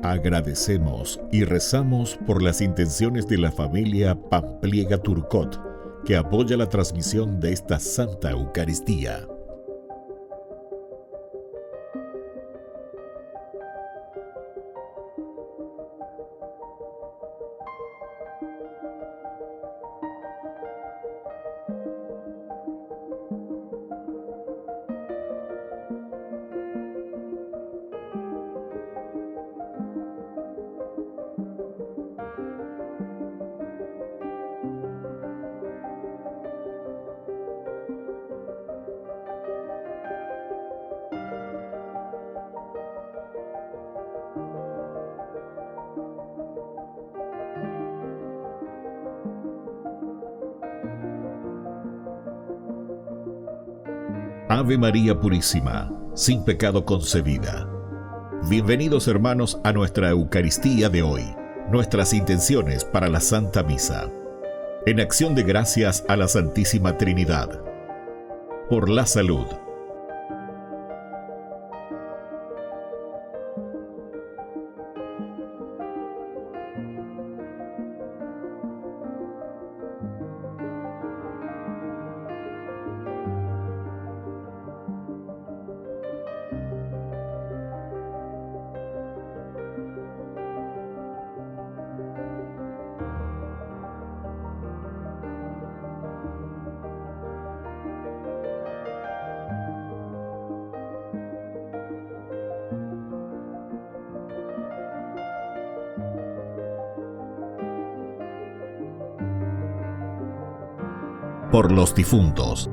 Agradecemos y rezamos por las intenciones de la familia Pampliega Turcot, que apoya la transmisión de esta Santa Eucaristía. Ave María Purísima, sin pecado concebida. Bienvenidos hermanos a nuestra Eucaristía de hoy, nuestras intenciones para la Santa Misa. En acción de gracias a la Santísima Trinidad. Por la salud. Por los difuntos.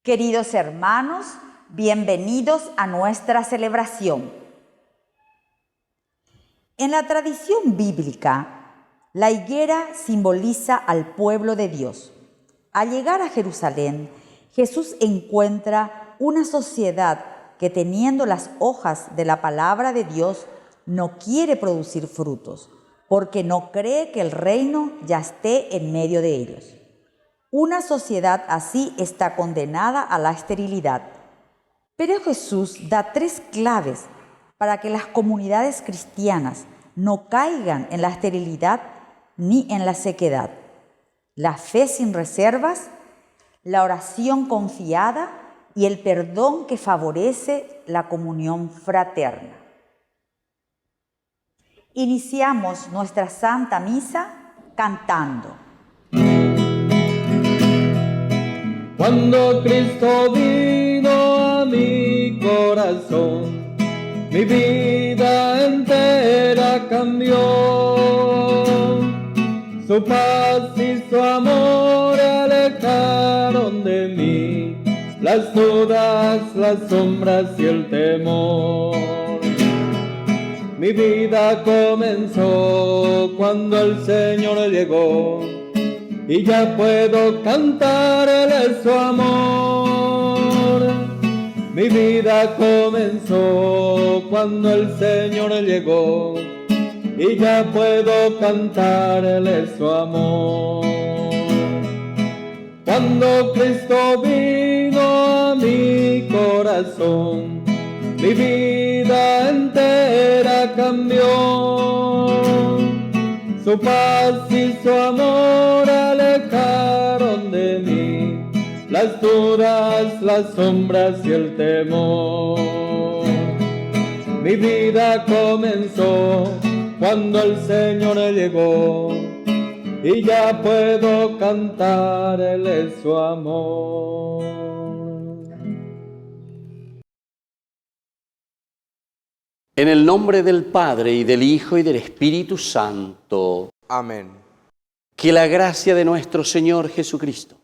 Queridos hermanos, bienvenidos a nuestra celebración. En la tradición bíblica, la higuera simboliza al pueblo de Dios. Al llegar a Jerusalén, Jesús encuentra una sociedad que, teniendo las hojas de la palabra de Dios, no quiere producir frutos, porque no cree que el reino ya esté en medio de ellos. Una sociedad así está condenada a la esterilidad. Pero Jesús da 3 claves para que las comunidades cristianas no caigan en la esterilidad ni en la sequedad: la fe sin reservas, la oración confiada y el perdón que favorece la comunión fraterna. Iniciamos nuestra Santa Misa cantando. Cuando Cristo vino a mi corazón, mi vida entera cambió. Su paz y su amor alejaron de mí las dudas, las sombras y el temor. Mi vida comenzó cuando el Señor llegó, y ya puedo cantarle su amor. Mi vida comenzó cuando el Señor llegó, y ya puedo cantarle su amor. Cuando Cristo vino a mi corazón, mi vida entera cambió. Su paz y su amor alejaron de mí las dudas, las sombras y el temor. Mi vida comenzó cuando el Señor llegó, y ya puedo cantarle su amor. En el nombre del Padre, y del Hijo, y del Espíritu Santo. Amén. Que la gracia de nuestro Señor Jesucristo,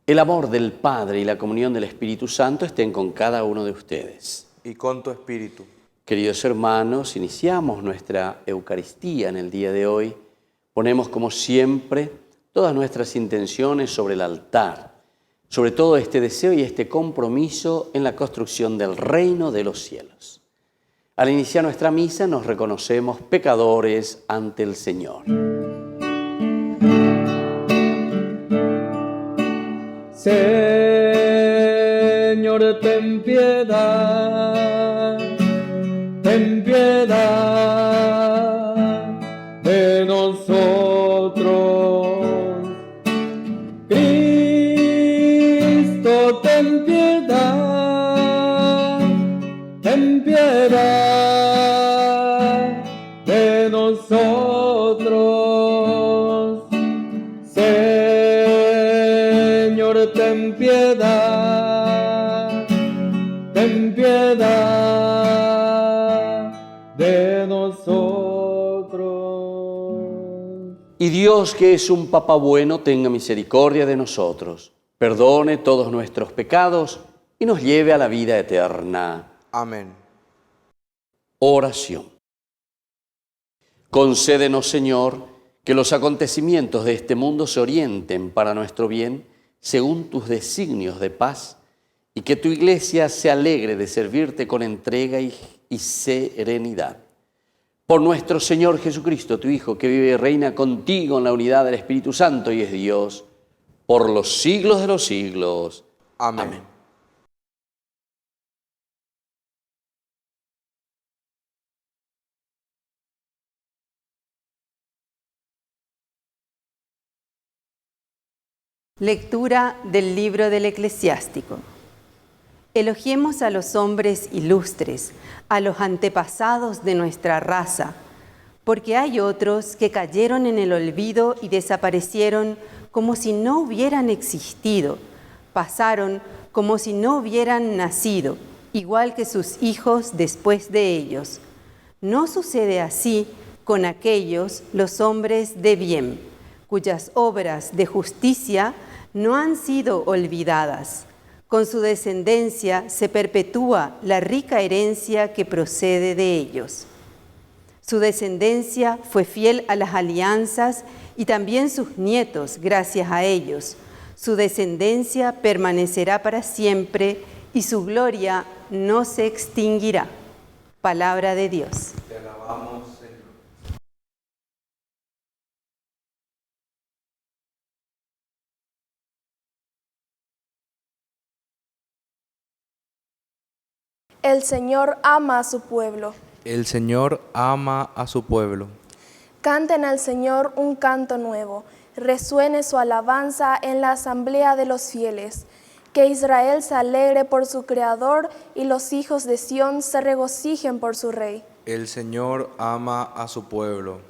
el amor del Padre y la comunión del Espíritu Santo estén con cada uno de ustedes. Y con tu espíritu. Queridos hermanos, iniciamos nuestra Eucaristía en el día de hoy. Ponemos, como siempre, todas nuestras intenciones sobre el altar, sobre todo este deseo y este compromiso en la construcción del reino de los cielos. Al iniciar nuestra misa nos reconocemos pecadores ante el Señor. Señor, ten piedad de nosotros. Cristo, ten piedad de nosotros. Señor, ten piedad de nosotros. Y Dios, que es un Papá bueno, tenga misericordia de nosotros, perdone todos nuestros pecados y nos lleve a la vida eterna. Amén. Oración. Concédenos, Señor, que los acontecimientos de este mundo se orienten para nuestro bien según tus designios de paz, y que tu Iglesia se alegre de servirte con entrega y serenidad. Por nuestro Señor Jesucristo, tu Hijo, que vive y reina contigo en la unidad del Espíritu Santo y es Dios, por los siglos de los siglos. Amén. Amén. Lectura del libro del Eclesiástico. Elogiemos a los hombres ilustres, a los antepasados de nuestra raza, porque hay otros que cayeron en el olvido y desaparecieron como si no hubieran existido, pasaron como si no hubieran nacido, igual que sus hijos después de ellos. No sucede así con aquellos, los hombres de bien, cuyas obras de justicia no han sido olvidadas, Con su descendencia se perpetúa la rica herencia que procede de ellos. Su descendencia fue fiel a las alianzas y también sus nietos, gracias a ellos. Su descendencia permanecerá para siempre y su gloria no se extinguirá. Palabra de Dios. Te alabamos, Señor. El Señor ama a su pueblo. El Señor ama a su pueblo. Canten al Señor un canto nuevo. Resuene su alabanza en la asamblea de los fieles. Que Israel se alegre por su Creador y los hijos de Sión se regocijen por su Rey. El Señor ama a su pueblo.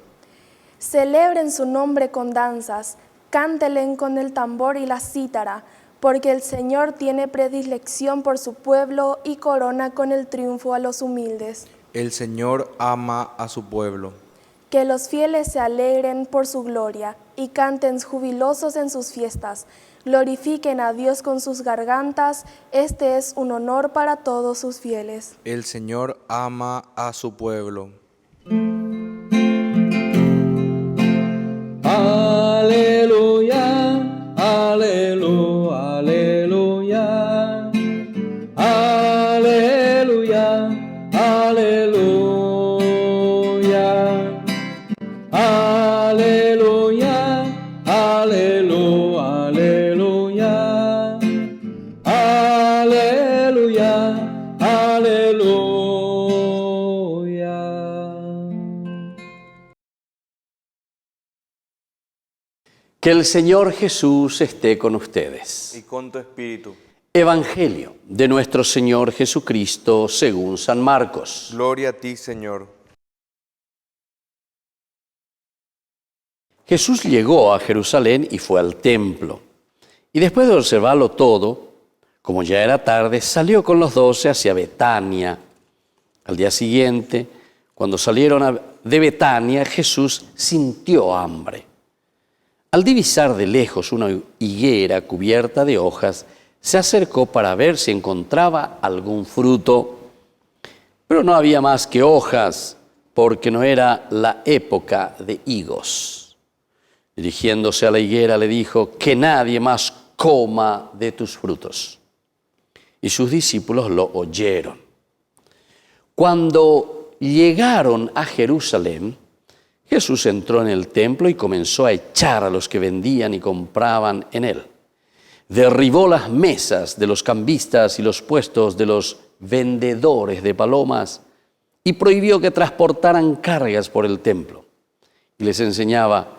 Celebren su nombre con danzas. Cántelen con el tambor y la cítara, porque el Señor tiene predilección por su pueblo y corona con el triunfo a los humildes. El Señor ama a su pueblo. Que los fieles se alegren por su gloria y canten jubilosos en sus fiestas. Glorifiquen a Dios con sus gargantas, este es un honor para todos sus fieles. El Señor ama a su pueblo. Aleluya, aleluya, aleluya. Aleluya, aleluya. Aleluya, aleluya, aleluya. Aleluya, aleluya. Que el Señor Jesús esté con ustedes. Y con tu espíritu. Evangelio de nuestro Señor Jesucristo según San Marcos. Gloria a ti, Señor. Jesús llegó a Jerusalén y fue al templo. Y después de observarlo todo, como ya era tarde, salió con los 12 hacia Betania. Al día siguiente, cuando salieron de Betania, Jesús sintió hambre. Al divisar de lejos una higuera cubierta de hojas, se acercó para ver si encontraba algún fruto. Pero no había más que hojas, porque no era la época de higos. Dirigiéndose a la higuera le dijo, que nadie más coma de tus frutos. Y sus discípulos lo oyeron. Cuando llegaron a Jerusalén, Jesús entró en el templo y comenzó a echar a los que vendían y compraban en él. Derribó las mesas de los cambistas y los puestos de los vendedores de palomas y prohibió que transportaran cargas por el templo. Y les enseñaba,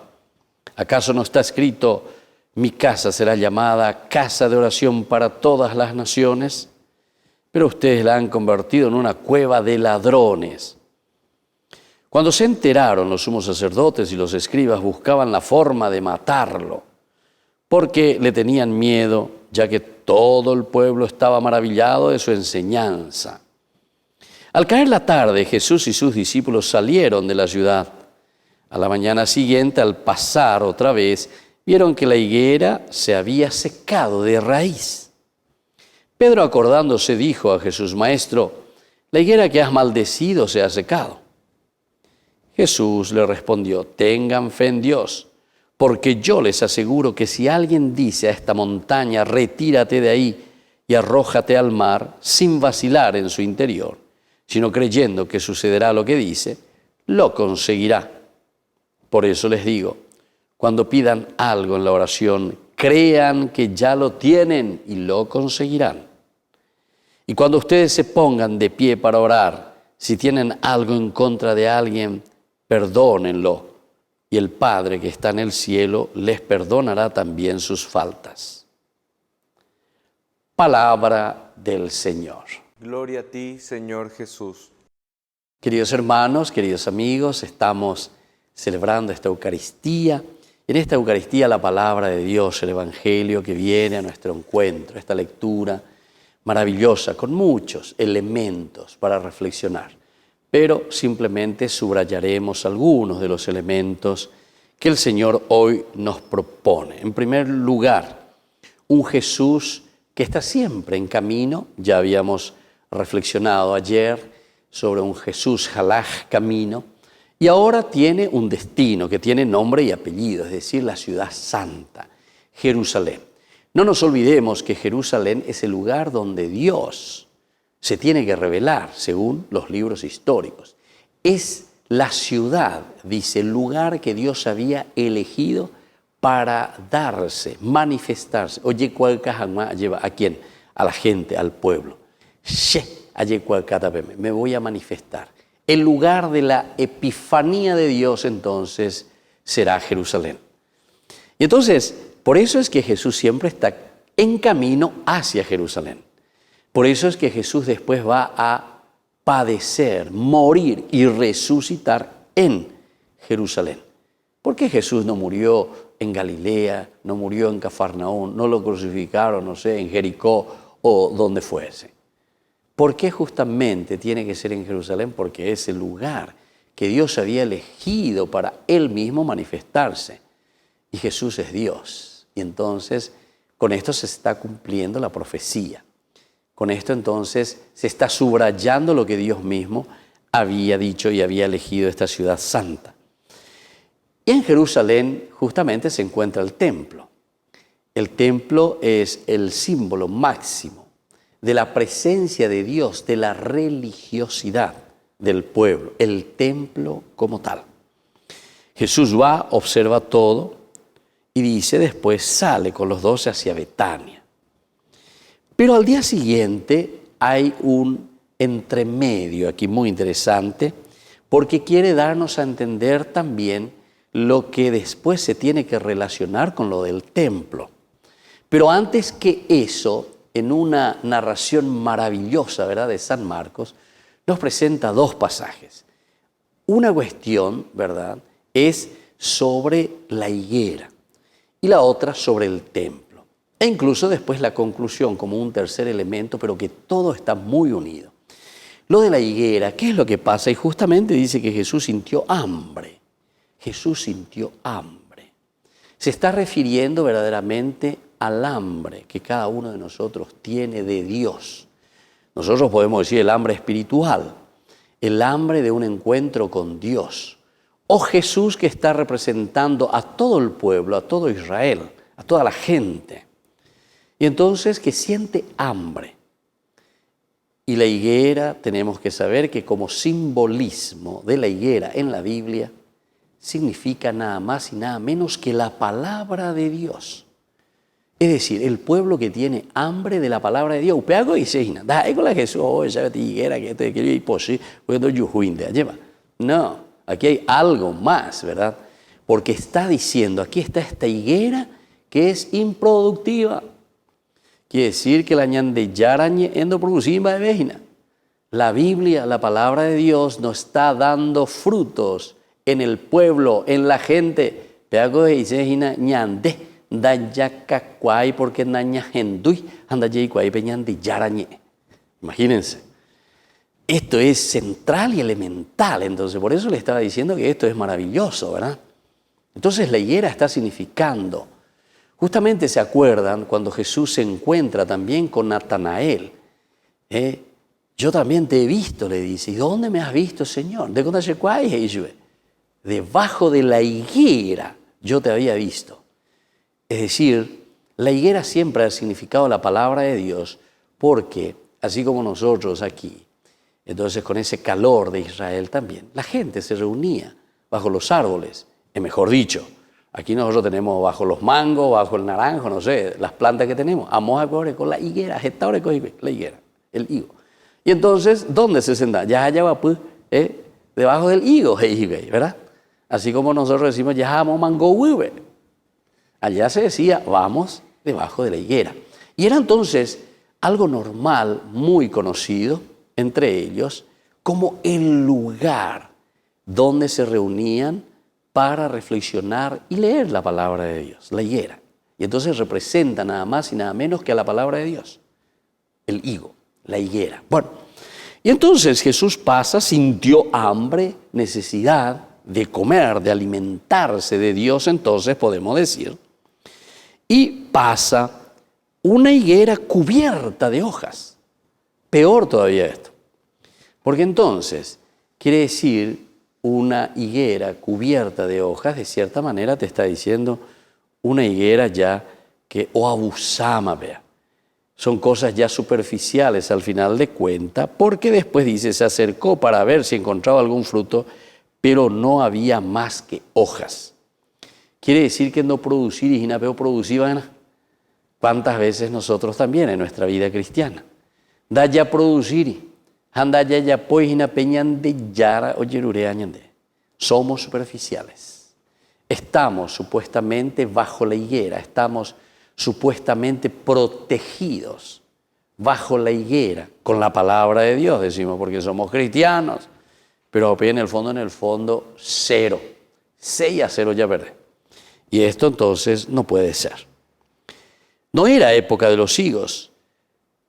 ¿acaso no está escrito, mi casa será llamada casa de oración para todas las naciones? Pero ustedes la han convertido en una cueva de ladrones. Cuando se enteraron, los sumos sacerdotes y los escribas buscaban la forma de matarlo, porque le tenían miedo, ya que todo el pueblo estaba maravillado de su enseñanza. Al caer la tarde, Jesús y sus discípulos salieron de la ciudad. A la mañana siguiente, al pasar otra vez, vieron que la higuera se había secado de raíz. Pedro, acordándose, dijo a Jesús, Maestro, la higuera que has maldecido se ha secado. Jesús le respondió, tengan fe en Dios, porque yo les aseguro que si alguien dice a esta montaña, retírate de ahí y arrójate al mar, sin vacilar en su interior, sino creyendo que sucederá lo que dice, lo conseguirá. Por eso les digo, cuando pidan algo en la oración, crean que ya lo tienen y lo conseguirán. Y cuando ustedes se pongan de pie para orar, si tienen algo en contra de alguien, perdónenlo, y el Padre que está en el cielo les perdonará también sus faltas. Palabra del Señor. Gloria a ti, Señor Jesús. Queridos hermanos, queridos amigos, estamos celebrando esta Eucaristía. En esta Eucaristía la palabra de Dios, el Evangelio que viene a nuestro encuentro, esta lectura maravillosa con muchos elementos para reflexionar. Pero simplemente subrayaremos algunos de los elementos que el Señor hoy nos propone. En primer lugar, un Jesús que está siempre en camino. Ya habíamos reflexionado ayer sobre un Jesús halaj, camino, y ahora tiene un destino que tiene nombre y apellido, es decir, la ciudad santa, Jerusalén. No nos olvidemos que Jerusalén es el lugar donde Dios se tiene que revelar, según los libros históricos. Es la ciudad, dice, el lugar que Dios había elegido para darse, manifestarse. Oye, lleva ¿a quién? A la gente, al pueblo. Me voy a manifestar. El lugar de la epifanía de Dios entonces será Jerusalén. Y entonces, por eso es que Jesús siempre está en camino hacia Jerusalén. Por eso es que Jesús después va a padecer, morir y resucitar en Jerusalén. ¿Por qué Jesús no murió en Galilea, no murió en Cafarnaún, no lo crucificaron, no sé, en Jericó o donde fuese? ¿Por qué justamente tiene que ser en Jerusalén? Porque es el lugar que Dios había elegido para Él mismo manifestarse. Y Jesús es Dios. Y entonces, con esto se está cumpliendo la profecía. Con esto entonces se está subrayando lo que Dios mismo había dicho y había elegido esta ciudad santa. Y en Jerusalén justamente se encuentra el templo. El templo es el símbolo máximo de la presencia de Dios, de la religiosidad del pueblo, el templo como tal. Jesús va, observa todo y dice, después sale con los 12 hacia Betania. Pero al día siguiente hay un entremedio aquí muy interesante, porque quiere darnos a entender también lo que después se tiene que relacionar con lo del templo. Pero antes que eso, en una narración maravillosa, ¿verdad?, de San Marcos, nos presenta dos pasajes. Una cuestión, ¿verdad?, es sobre la higuera y la otra sobre el templo. E incluso después la conclusión como un tercer elemento, pero que todo está muy unido. Lo de la higuera, ¿qué es lo que pasa? Y justamente dice que Jesús sintió hambre. Jesús sintió hambre. Se está refiriendo verdaderamente al hambre que cada uno de nosotros tiene de Dios. Nosotros podemos decir el hambre espiritual, el hambre de un encuentro con Dios. O Jesús, que está representando a todo el pueblo, a todo Israel, a toda la gente. Y entonces que siente hambre. Y la higuera, tenemos que saber que como simbolismo de la higuera en la Biblia, significa nada más y nada menos que la palabra de Dios. Es decir, el pueblo que tiene hambre de la palabra de Dios. No, aquí hay algo más, ¿verdad? Porque está diciendo, aquí está esta higuera que es improductiva. Quiere decir que la ñandeyarañe endo producimba de vejina. La Biblia, la palabra de Dios, nos está dando frutos en el pueblo, en la gente. Peago de isejina ñande. Porque imagínense, esto es central y elemental. Entonces, por eso le estaba diciendo que esto es maravilloso, ¿verdad? Entonces, la higuera está significando, justamente se acuerdan cuando Jesús se encuentra también con Natanael. Yo también te he visto, le dice. ¿Y dónde me has visto, Señor? Debajo de la higuera yo te había visto. Es decir, la higuera siempre ha significado la palabra de Dios, porque, así como nosotros aquí, entonces con ese calor de Israel también, la gente se reunía bajo los árboles, mejor dicho, aquí nosotros tenemos bajo los mangos, bajo el naranjo, no sé, las plantas que tenemos, vamos a coger con la higuera, la higuera, el higo. Y entonces, ¿dónde se senta? Ya allá va, pues, debajo del higo, ¿verdad? Así como nosotros decimos, ya vamos mango hueve. Allá se decía, vamos debajo de la higuera. Y era entonces algo normal, muy conocido entre ellos, como el lugar donde se reunían para reflexionar y leer la palabra de Dios, la higuera. Y entonces representa nada más y nada menos que a la palabra de Dios, el higo, la higuera. Bueno, y entonces Jesús pasa, sintió hambre, necesidad de comer, de alimentarse de Dios, entonces podemos decir, y pasa una higuera cubierta de hojas. Peor todavía esto. Porque entonces, quiere decir, una higuera cubierta de hojas, de cierta manera te está diciendo una higuera ya que o abusama, vea. Son cosas ya superficiales al final de cuentas, porque después dice, se acercó para ver si encontraba algún fruto, pero no había más que hojas. Quiere decir que no producir y no producían. ¿Cuántas veces nosotros también en nuestra vida cristiana? Da ya producir, anda ya pues na peñan de yara o yerure añande. Somos superficiales. Estamos supuestamente bajo la higuera, estamos supuestamente protegidos bajo la higuera, con la palabra de Dios, decimos, porque somos cristianos, pero en el fondo, cero. 6-0 ya verde. Y esto entonces no puede ser. No era época de los higos,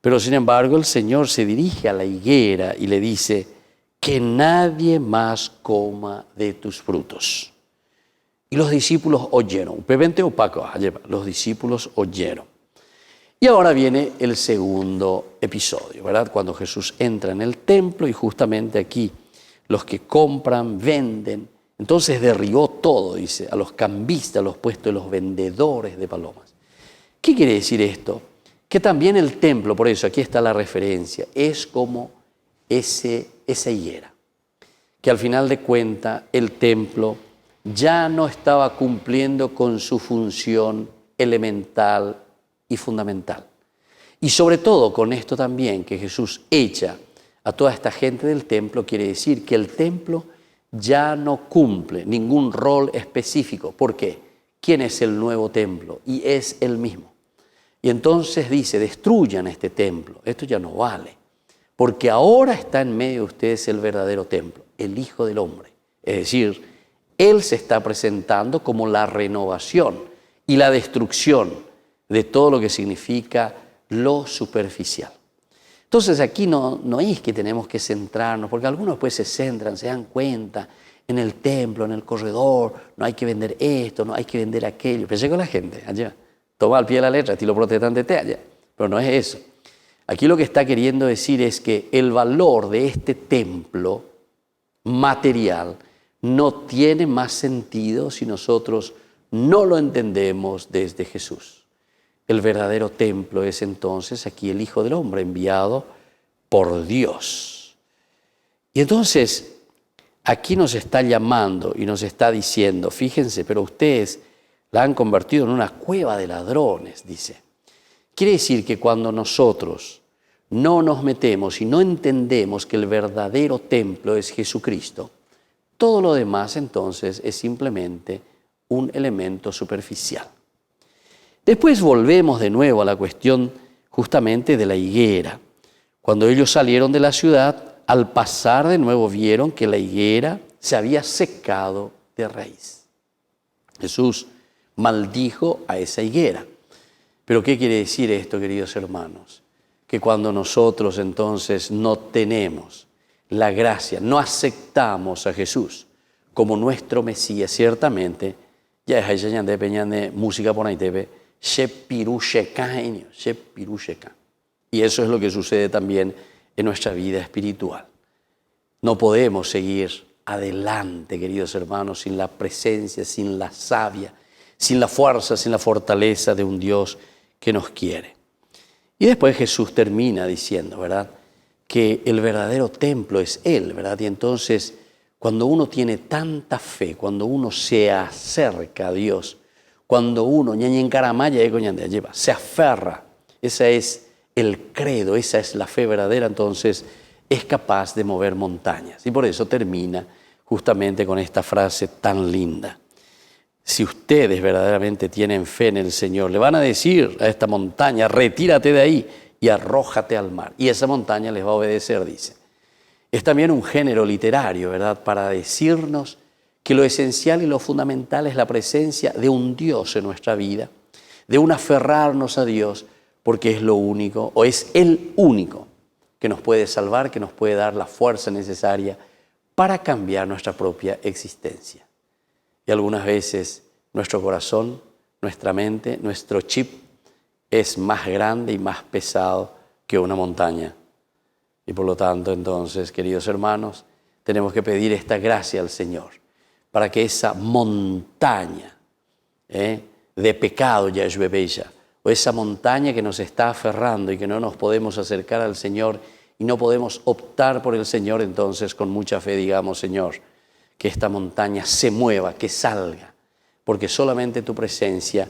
pero sin embargo el Señor se dirige a la higuera y le dice, que nadie más coma de tus frutos. Y los discípulos oyeron. Los discípulos oyeron. Y ahora viene el segundo episodio, ¿verdad? Cuando Jesús entra en el templo y justamente aquí los que compran, venden. Entonces derribó todo, dice, a los cambistas, a los puestos de los vendedores de palomas. ¿Qué quiere decir esto? Que también el templo, por eso aquí está la referencia, es como esa higuera. Que al final de cuentas el templo ya no estaba cumpliendo con su función elemental y fundamental. Y sobre todo con esto también que Jesús echa a toda esta gente del templo, quiere decir que el templo ya no cumple ningún rol específico. ¿Por qué? ¿Quién es el nuevo templo? Y es el mismo. Y entonces dice, destruyan este templo, esto ya no vale, porque ahora está en medio de ustedes el verdadero templo, el Hijo del Hombre. Es decir, Él se está presentando como la renovación y la destrucción de todo lo que significa lo superficial. Entonces aquí no es que tenemos que centrarnos, porque algunos pues se centran, se dan cuenta en el templo, en el corredor, no hay que vender esto, no hay que vender aquello. Pensé con la gente allá. Toma al pie de la letra, estilo protestante te allá. Pero no es eso. Aquí lo que está queriendo decir es que el valor de este templo material no tiene más sentido si nosotros no lo entendemos desde Jesús. El verdadero templo es entonces aquí el Hijo del Hombre enviado por Dios. Y entonces aquí nos está llamando y nos está diciendo, fíjense, pero ustedes la han convertido en una cueva de ladrones, dice. Quiere decir que cuando nosotros no nos metemos y no entendemos que el verdadero templo es Jesucristo, todo lo demás entonces es simplemente un elemento superficial. Después volvemos de nuevo a la cuestión justamente de la higuera. Cuando ellos salieron de la ciudad, al pasar de nuevo vieron que la higuera se había secado de raíz. Jesús maldijo a esa higuera. ¿Pero qué quiere decir esto, queridos hermanos? Que cuando nosotros entonces no tenemos la gracia, no aceptamos a Jesús como nuestro Mesías, ciertamente, ya es ahí de peñane música por ahí TV, y eso es lo que sucede también en nuestra vida espiritual. No podemos seguir adelante, queridos hermanos, sin la presencia, sin la savia, sin la fuerza, sin la fortaleza de un Dios que nos quiere. Y después Jesús termina diciendo, ¿verdad?, que el verdadero templo es Él, ¿verdad? Y entonces, cuando uno tiene tanta fe, cuando uno se acerca a Dios, cuando uno se aferra, ese es el credo, esa es la fe verdadera, entonces es capaz de mover montañas. Y por eso termina justamente con esta frase tan linda. Si ustedes verdaderamente tienen fe en el Señor, le van a decir a esta montaña, retírate de ahí y arrójate al mar. Y esa montaña les va a obedecer, dice. Es también un género literario, ¿verdad?, para decirnos que lo esencial y lo fundamental es la presencia de un Dios en nuestra vida, de un aferrarnos a Dios, porque es lo único, o es el único que nos puede salvar, que nos puede dar la fuerza necesaria para cambiar nuestra propia existencia. Y algunas veces nuestro corazón, nuestra mente, nuestro chip es más grande y más pesado que una montaña. Y por lo tanto, entonces, queridos hermanos, tenemos que pedir esta gracia al Señor para que esa montaña de pecado, Yahshua Bella, o esa montaña que nos está aferrando y que no nos podemos acercar al Señor y no podemos optar por el Señor, entonces con mucha fe digamos, Señor, que esta montaña se mueva, que salga, porque solamente tu presencia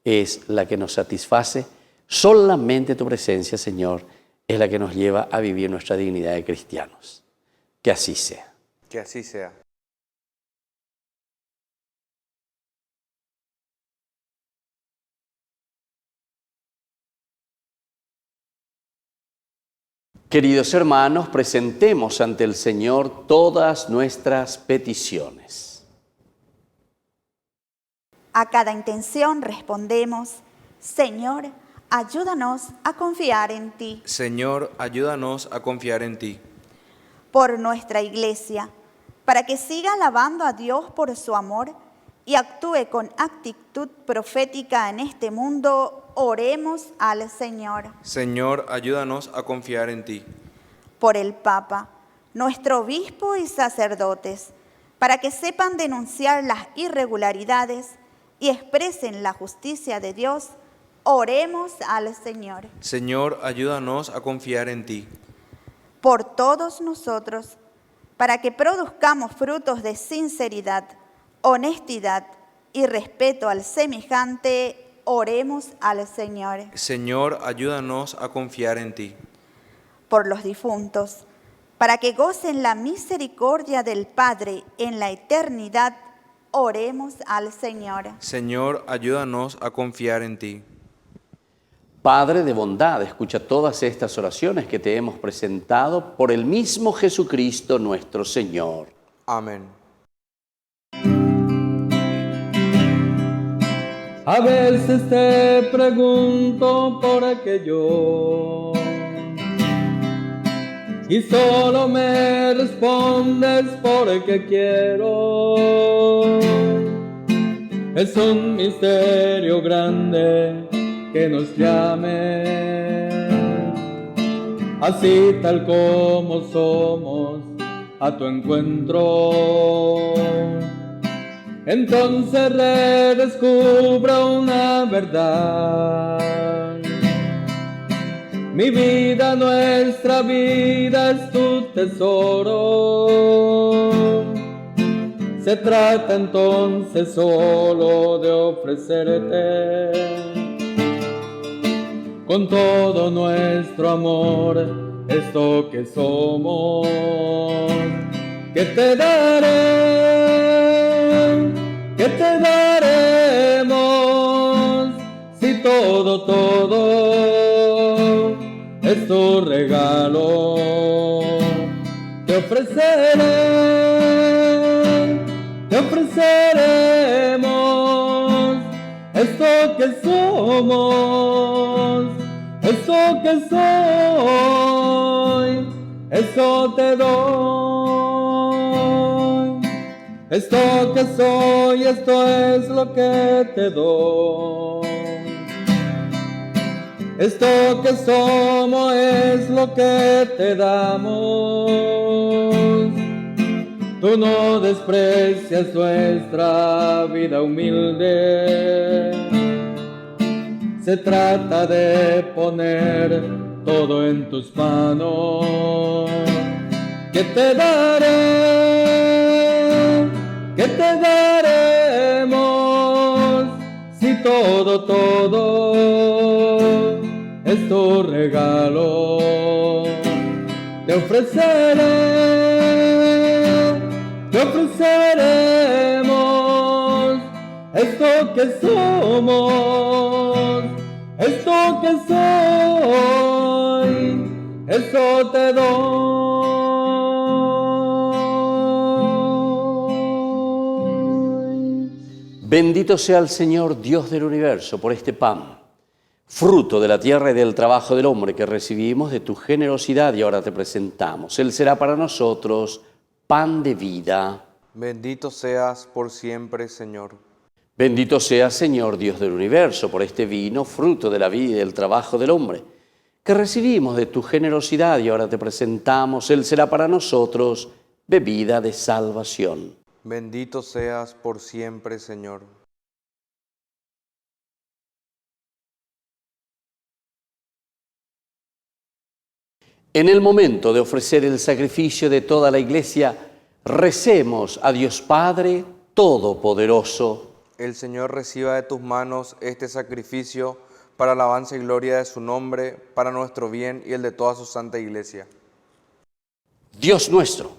es la que nos satisface, solamente tu presencia, Señor, es la que nos lleva a vivir nuestra dignidad de cristianos. Que así sea. Que así sea. Queridos hermanos, presentemos ante el Señor todas nuestras peticiones. A cada intención respondemos, Señor, ayúdanos a confiar en ti. Señor, ayúdanos a confiar en ti. Por nuestra Iglesia, para que siga alabando a Dios por su amor y actúe con actitud profética en este mundo, oremos al Señor. Señor, ayúdanos a confiar en ti. Por el Papa, nuestro obispo y sacerdotes, para que sepan denunciar las irregularidades y expresen la justicia de Dios, oremos al Señor. Señor, ayúdanos a confiar en ti. Por todos nosotros, para que produzcamos frutos de sinceridad, honestidad y respeto al semejante, oremos al Señor. Señor, ayúdanos a confiar en ti. Por los difuntos, para que gocen la misericordia del Padre en la eternidad, oremos al Señor. Señor, ayúdanos a confiar en ti. Padre de bondad, escucha todas estas oraciones que te hemos presentado por el mismo Jesucristo nuestro Señor. Amén. A veces te pregunto por aquello y solo me respondes porque quiero. Es un misterio grande que nos llame, así tal como somos, a tu encuentro. Entonces redescubro una verdad. Mi vida, nuestra vida es tu tesoro. Se trata entonces solo de ofrecerte con todo nuestro amor esto que somos. Que te daré, que te daremos, si todo es tu regalo. Te ofreceremos esto que somos, esto que soy, eso te doy. Esto que soy, esto es lo que te doy. Esto que somos es lo que te damos. Tú no desprecias nuestra vida humilde. Se trata de poner todo en tus manos. Que te daré, que te daremos, si todo es tu regalo. Te ofreceremos esto que somos, esto que soy, eso te doy. Bendito sea el Señor, Dios del universo, por este pan, fruto de la tierra y del trabajo del hombre que recibimos de tu generosidad y ahora te presentamos. Él será para nosotros pan de vida. Bendito seas por siempre, Señor. Bendito seas, Señor Dios del universo, por este vino, fruto de la vida y del trabajo del hombre, que recibimos de tu generosidad y ahora te presentamos. Él será para nosotros bebida de salvación. Bendito seas por siempre, Señor. En el momento de ofrecer el sacrificio de toda la Iglesia, recemos a Dios Padre Todopoderoso. El Señor reciba de tus manos este sacrificio para alabanza y gloria de su nombre, para nuestro bien y el de toda su santa Iglesia. Dios nuestro,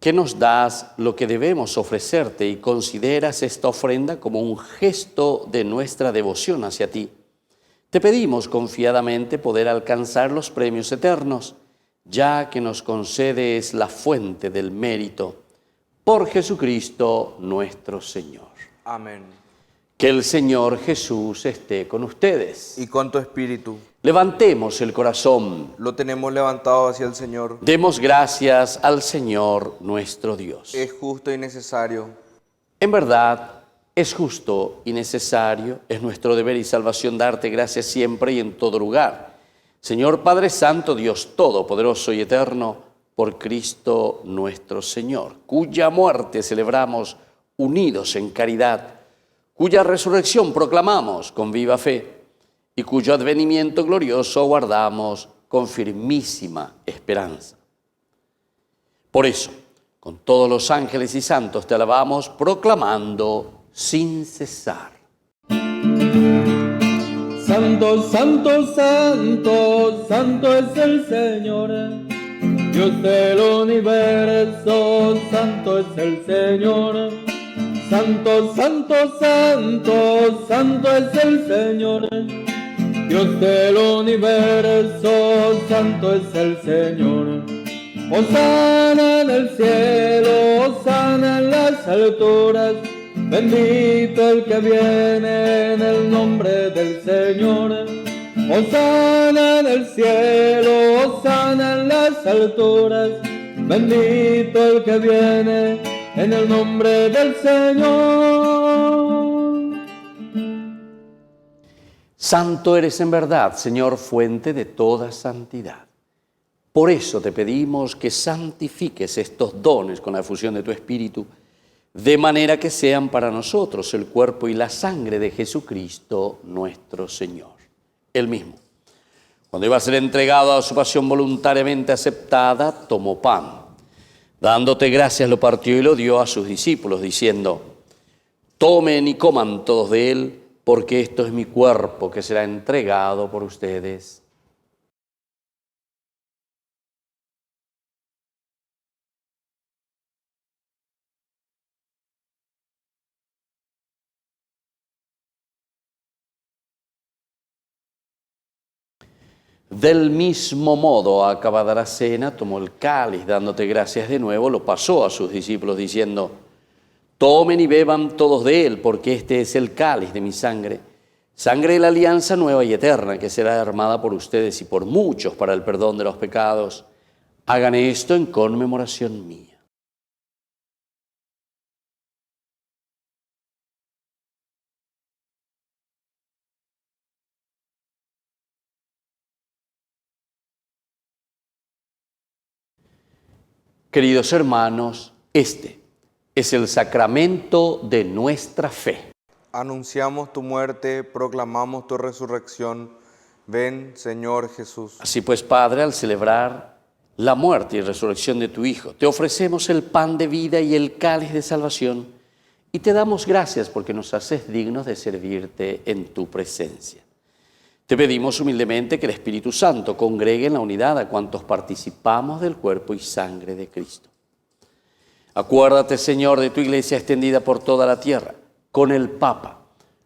que nos das lo que debemos ofrecerte y consideras esta ofrenda como un gesto de nuestra devoción hacia ti, te pedimos confiadamente poder alcanzar los premios eternos, ya que nos concedes la fuente del mérito, por Jesucristo nuestro Señor. Amén. Que el Señor Jesús esté con ustedes. Y con tu espíritu. Levantemos el corazón. Lo tenemos levantado hacia el Señor. Demos gracias al Señor nuestro Dios. Es justo y necesario. En verdad, es justo y necesario, es nuestro deber y salvación darte gracias siempre y en todo lugar. Señor Padre Santo, Dios Todopoderoso y Eterno, por Cristo nuestro Señor, cuya muerte celebramos unidos en caridad, cuya resurrección proclamamos con viva fe y cuyo advenimiento glorioso aguardamos con firmísima esperanza. Por eso, con todos los ángeles y santos te alabamos, proclamando sin cesar. Santo, santo, santo, santo es el Señor, Dios del universo, santo es el Señor. Santo, santo, santo, santo es el Señor, Dios del universo, santo es el Señor. Hosana en el cielo, hosana en las alturas, bendito el que viene en el nombre del Señor. Hosana en el cielo, hosana en las alturas, bendito el que viene en el nombre del Señor. Santo eres en verdad, Señor, fuente de toda santidad. Por eso te pedimos que santifiques estos dones con la efusión de tu Espíritu, de manera que sean para nosotros el cuerpo y la sangre de Jesucristo nuestro Señor. Él mismo, cuando iba a ser entregado a su pasión voluntariamente aceptada, tomó pan. Dándote gracias, lo partió y lo dio a sus discípulos, diciendo: tomen y coman todos de él, porque esto es mi cuerpo que será entregado por ustedes. Del mismo modo, acabada la cena, tomó el cáliz, dándote gracias de nuevo, lo pasó a sus discípulos, diciendo: tomen y beban todos de él, porque este es el cáliz de mi sangre, sangre de la alianza nueva y eterna, que será derramada por ustedes y por muchos para el perdón de los pecados. Hagan esto en conmemoración mía. Queridos hermanos, este es el sacramento de nuestra fe. Anunciamos tu muerte, proclamamos tu resurrección. Ven, Señor Jesús. Así pues, Padre, al celebrar la muerte y resurrección de tu Hijo, te ofrecemos el pan de vida y el cáliz de salvación y te damos gracias porque nos haces dignos de servirte en tu presencia. Te pedimos humildemente que el Espíritu Santo congregue en la unidad a cuantos participamos del cuerpo y sangre de Cristo. Acuérdate, Señor, de tu Iglesia extendida por toda la tierra, con el Papa,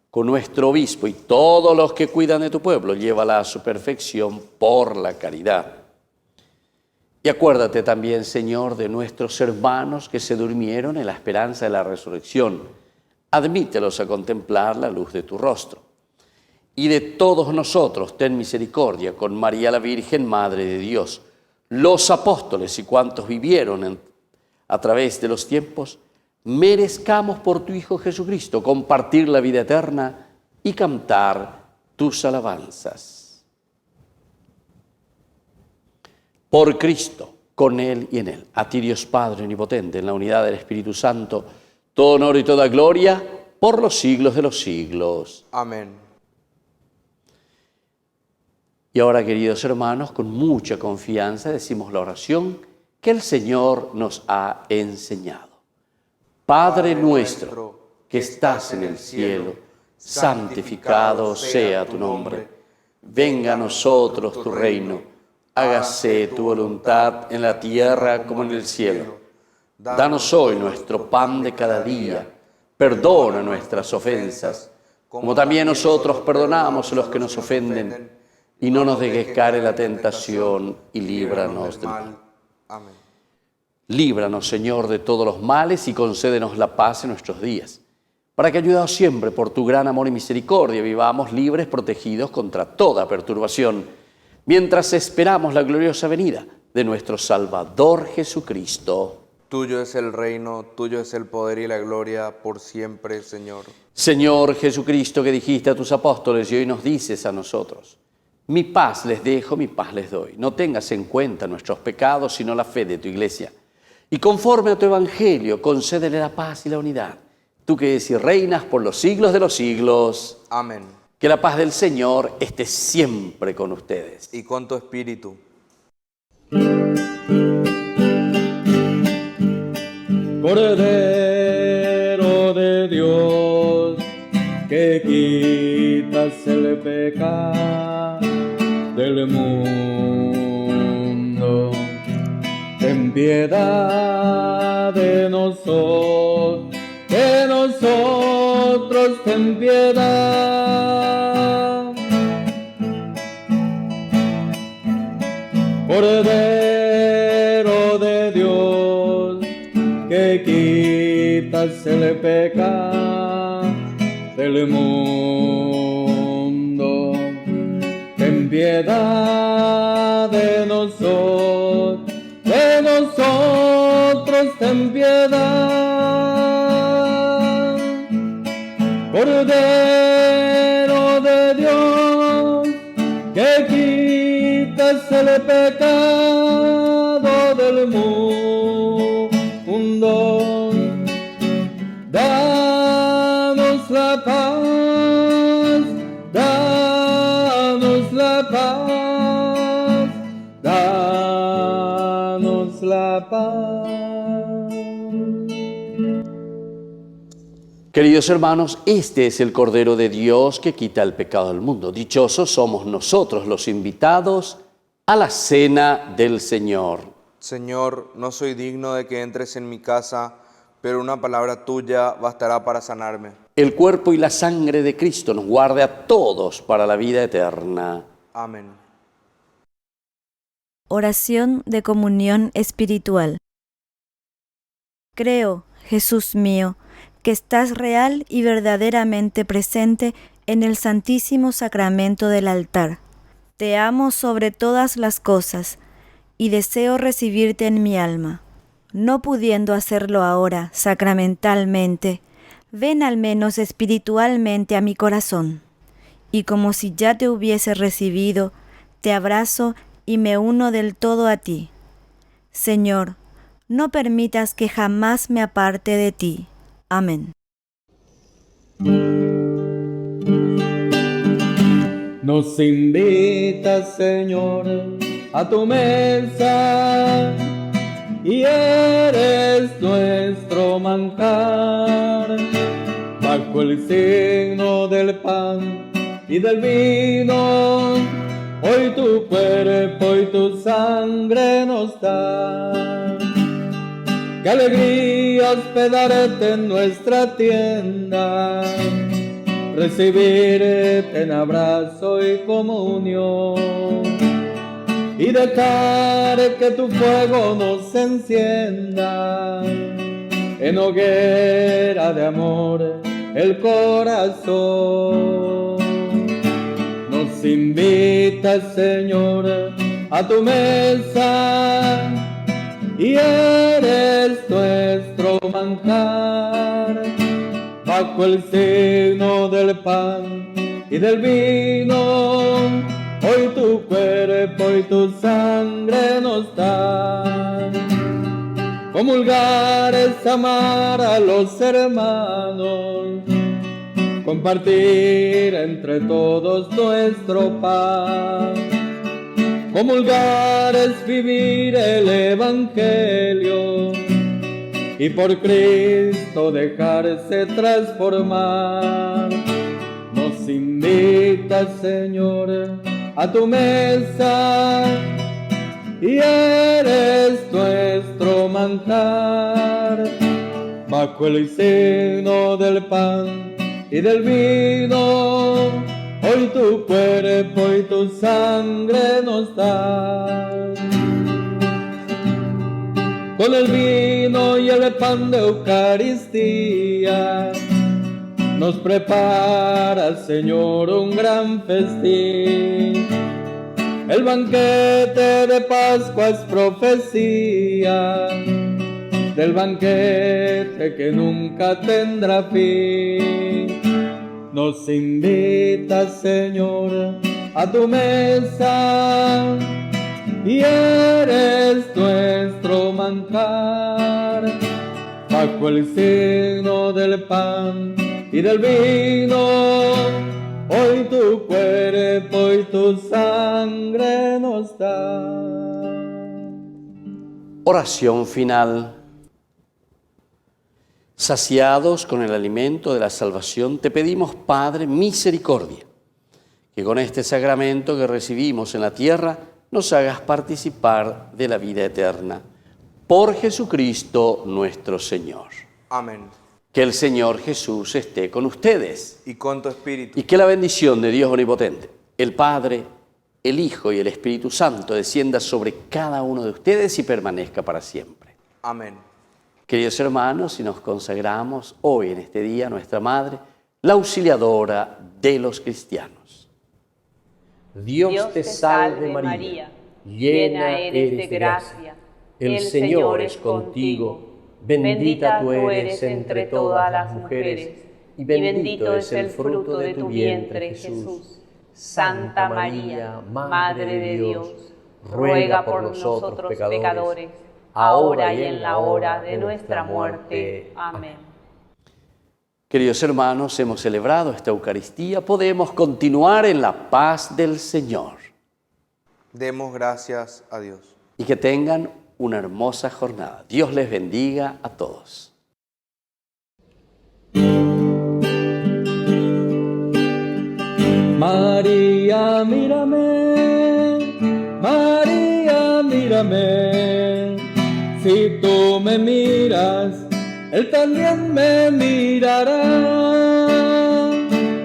con nuestro obispo y todos los que cuidan de tu pueblo. Llévala a su perfección por la caridad. Y acuérdate también, Señor, de nuestros hermanos que se durmieron en la esperanza de la resurrección. Admítelos a contemplar la luz de tu rostro. Y de todos nosotros ten misericordia con María la Virgen, Madre de Dios, los apóstoles y cuantos vivieron a través de los tiempos, merezcamos por tu Hijo Jesucristo compartir la vida eterna y cantar tus alabanzas. Por Cristo, con Él y en Él, a ti Dios Padre omnipotente, en la unidad del Espíritu Santo, todo honor y toda gloria por los siglos de los siglos. Amén. Y ahora, queridos hermanos, con mucha confianza decimos la oración que el Señor nos ha enseñado. Padre nuestro, que estás en el cielo, santificado sea tu nombre. Venga a nosotros tu reino. Hágase tu voluntad en la tierra como en el cielo. Danos hoy nuestro pan de cada día. Perdona nuestras ofensas, como también nosotros perdonamos a los que nos ofenden. Y no nos dejes caer en la tentación y líbranos del mal. Amén. Líbranos, Señor, de todos los males y concédenos la paz en nuestros días, para que, ayudados siempre por tu gran amor y misericordia, vivamos libres, protegidos contra toda perturbación, mientras esperamos la gloriosa venida de nuestro Salvador Jesucristo. Tuyo es el reino, tuyo es el poder y la gloria por siempre, Señor. Señor Jesucristo, que dijiste a tus apóstoles y hoy nos dices a nosotros: mi paz les dejo, mi paz les doy. No tengas en cuenta nuestros pecados, sino la fe de tu Iglesia. Y conforme a tu Evangelio, concédele la paz y la unidad. Tú que eres y reinas por los siglos de los siglos. Amén. Que la paz del Señor esté siempre con ustedes. Y con tu espíritu. Cordero de Dios, que quitas el pecado del mundo, ten piedad de nosotros, ten piedad. Cordero de Dios, que quitas el pecado del mundo, ten piedad de nosotros, ten piedad. Cordero de Dios, que quitas el pecado del mundo, danos la paz, danos la paz, danos la paz. Queridos hermanos, este es el Cordero de Dios que quita el pecado del mundo. Dichosos somos nosotros los invitados a la cena del Señor. Señor, no soy digno de que entres en mi casa, pero una palabra tuya bastará para sanarme. El cuerpo y la sangre de Cristo nos guarde a todos para la vida eterna. Amén. Oración de comunión espiritual. Creo, Jesús mío, que estás real y verdaderamente presente en el Santísimo Sacramento del altar. Te amo sobre todas las cosas y deseo recibirte en mi alma. No pudiendo hacerlo ahora sacramentalmente, ven al menos espiritualmente a mi corazón. Y como si ya te hubiese recibido, te abrazo y me uno del todo a ti. Señor, no permitas que jamás me aparte de ti. Amén. Nos invitas, Señor, a tu mesa, y eres nuestro manjar. Bajo el signo del pan y del vino, hoy tu cuerpo y tu sangre nos da. Qué alegría hospedarte en nuestra tienda, recibirte en abrazo y comunión, y dejar que tu fuego nos encienda en hoguera de amor el corazón. Nos invitas, Señor, a tu mesa, y eres nuestro nuestro manjar, bajo el signo del pan y del vino, hoy tu cuerpo y tu sangre nos dan. Comulgar es amar a los hermanos, compartir entre todos nuestro pan. Comulgar es vivir el Evangelio y por Cristo dejarse transformar. Nos invita, Señor, a tu mesa y eres nuestro manjar, bajo el signo del pan y del vino, hoy tu cuerpo y tu sangre nos dan. Con el vino y el pan de Eucaristía, nos prepara, Señor, un gran festín. El banquete de Pascua es profecía del banquete que nunca tendrá fin. Nos invita, Señor, a tu mesa y eres nuestro manjar, bajo el signo del pan y del vino, hoy tu cuerpo y tu sangre nos da. Oración final. Saciados con el alimento de la salvación, te pedimos, Padre, misericordia, que con este sacramento que recibimos en la tierra nos hagas participar de la vida eterna. Por Jesucristo nuestro Señor. Amén. Que el Señor Jesús esté con ustedes. Y con tu espíritu. Y que la bendición de Dios Omnipotente, el Padre, el Hijo y el Espíritu Santo descienda sobre cada uno de ustedes y permanezca para siempre. Amén. Queridos hermanos, y nos consagramos hoy en este día a nuestra Madre, la auxiliadora de los cristianos. Dios te salve María, llena eres de gracia, el Señor es contigo, bendita tú eres entre todas las mujeres, y bendito es el fruto de tu vientre, Jesús. Santa María, Madre de Dios, ruega por nosotros pecadores, ahora y en la hora de nuestra muerte. Amén. Queridos hermanos, hemos celebrado esta Eucaristía, podemos continuar en la paz del Señor. Demos gracias a Dios. Y que tengan una hermosa jornada. Dios les bendiga a todos. María, mírame, María, mírame, si tú me miras, Él también me mirará.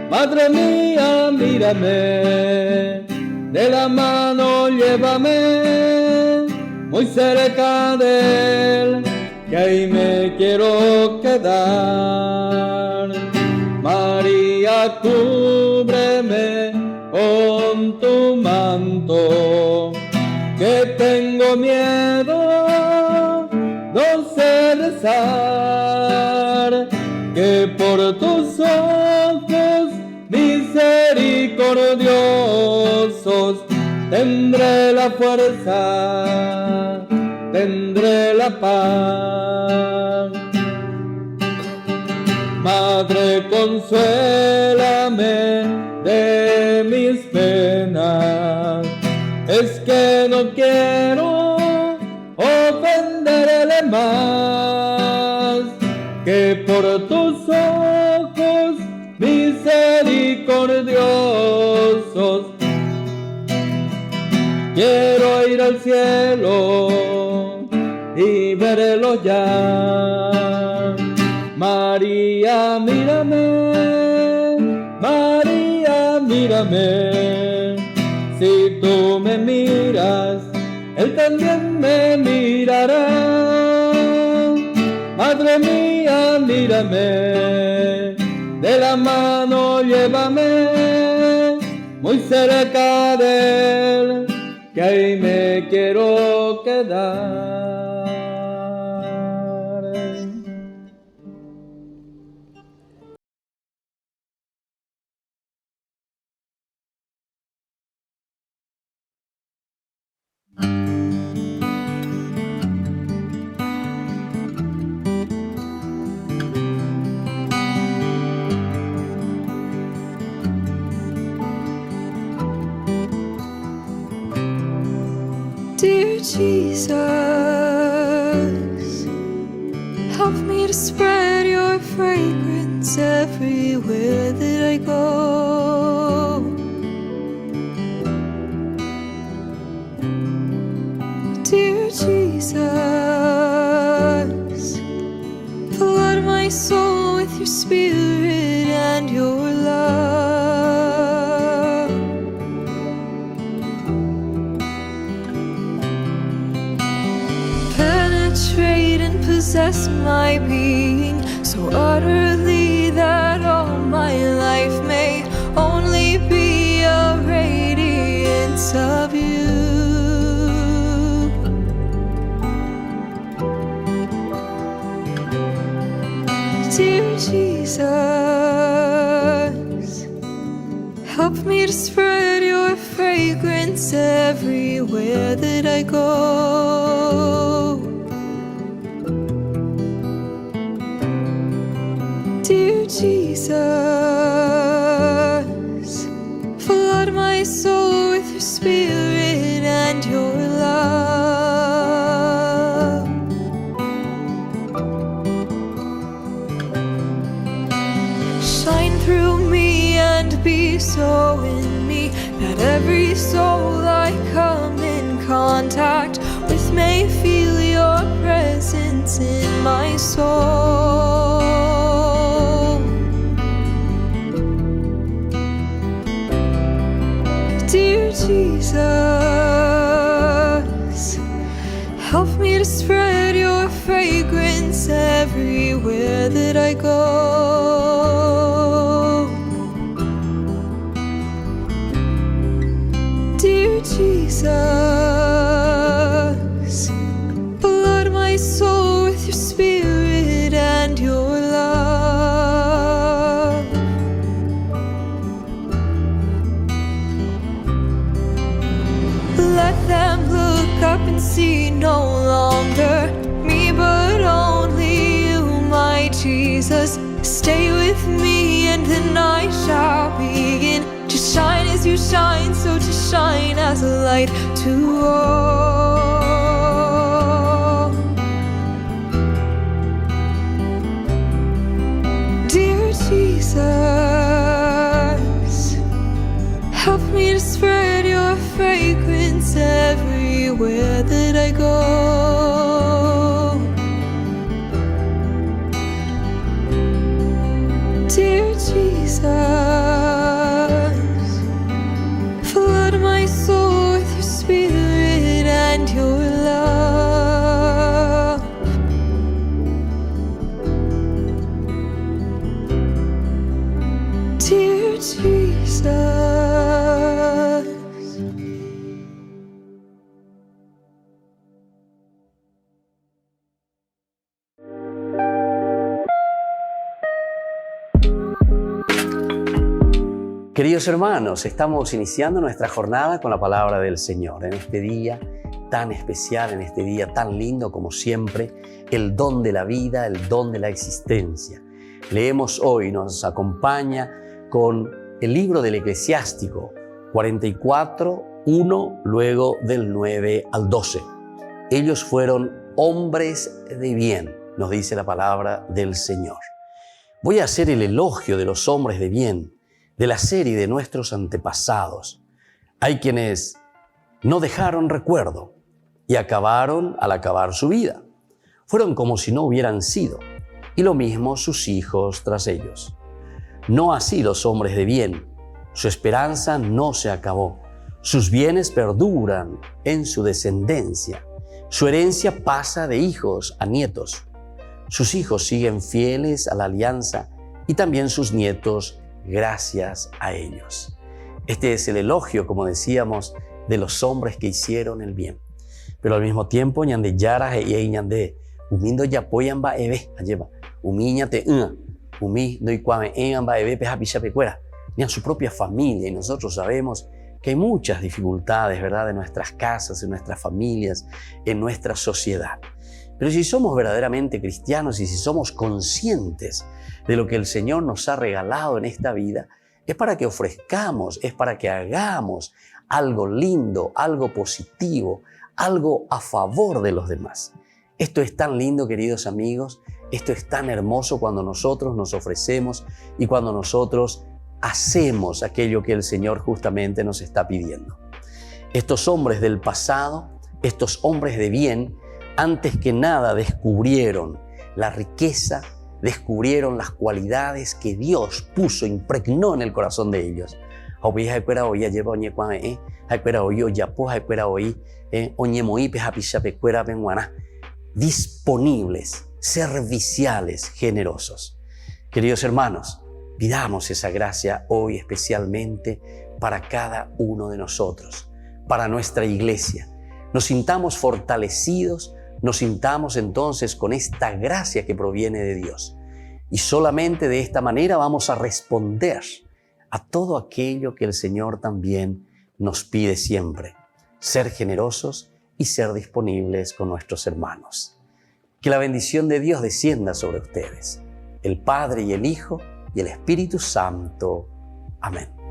Madre mía, mírame, de la mano llévame, muy cerca de Él, que ahí me quiero quedar. María, cúbreme con tu manto, que tengo miedo, no sé rezar, que por tus ojos misericordiosos tendré la fuerza, tendré la paz. Madre, consuélame de mis penas, es que no quiero ofenderle más, que por tus ojos misericordiosos quiero ir al cielo y verlo ya. María, mírame, María, mírame, si tú me miras, Él también me mirará. Madre mía, mírame, de la mano llévame, muy cerca de Él, que ahí me quiero quedar. Jesus, help me to spread your fragrance everywhere that I go. Dear Jesus, flood my soul with your spirit and your love. Penetrate and possess my being so utterly that all my life may only be a radiance of you. Dear Jesus, help me to spread your fragrance everywhere that I go. Dear Jesus, flood my soul with your spirit and your love. Shine through me and be so in me that every soul I come in contact with may feel your presence in my soul. Dear Jesus, help me to spread your fragrance everywhere that I go. Dear Jesus, flood my soul with your spirit and your love. Let them look up and see no longer me, but only you, my Jesus. Stay with me and then I shall begin to shine as you shine, so to shine as a light to all. Dear Jesus, help me to spread your fragrance everywhere that I go. Dear Jesus, flood my soul with your spirit and your love. Dear Jesus. Queridos hermanos, estamos iniciando nuestra jornada con la palabra del Señor. En este día tan especial, en este día tan lindo como siempre, el don de la vida, el don de la existencia. Leemos hoy, nos acompaña con el libro del Eclesiástico 44, 1, luego del 9 al 12. Ellos fueron hombres de bien, nos dice la palabra del Señor. Voy a hacer el elogio de los hombres de bien, de la serie de nuestros antepasados. Hay quienes no dejaron recuerdo y acabaron al acabar su vida. Fueron como si no hubieran sido, y lo mismo sus hijos tras ellos. No así los hombres de bien. Su esperanza no se acabó. Sus bienes perduran en su descendencia. Su herencia pasa de hijos a nietos. Sus hijos siguen fieles a la alianza y también sus nietos gracias a ellos. Este es el elogio, como decíamos, de los hombres que hicieron el bien. Pero al mismo tiempo, ñande yara e ñande umindo yapoyan ba ebe alleva umiñate umi no ikuame en ba ebe peja pecuera ni a su propia familia. Y nosotros sabemos que hay muchas dificultades, ¿verdad?, en nuestras casas, en nuestras familias, en nuestra sociedad. Pero si somos verdaderamente cristianos y si somos conscientes de lo que el Señor nos ha regalado en esta vida, es para que ofrezcamos, es para que hagamos algo lindo, algo positivo, algo a favor de los demás. Esto es tan lindo, queridos amigos, esto es tan hermoso cuando nosotros nos ofrecemos y cuando nosotros hacemos aquello que el Señor justamente nos está pidiendo. Estos hombres del pasado, estos hombres de bien, antes que nada descubrieron la riqueza, descubrieron las cualidades que Dios puso, impregnó en el corazón de ellos. Disponibles, serviciales, generosos. Queridos hermanos, pidamos esa gracia hoy especialmente para cada uno de nosotros, para nuestra iglesia. Nos sintamos fortalecidos, nos sintamos entonces con esta gracia que proviene de Dios. Y solamente de esta manera vamos a responder a todo aquello que el Señor también nos pide siempre. Ser generosos y ser disponibles con nuestros hermanos. Que la bendición de Dios descienda sobre ustedes, el Padre y el Hijo y el Espíritu Santo. Amén.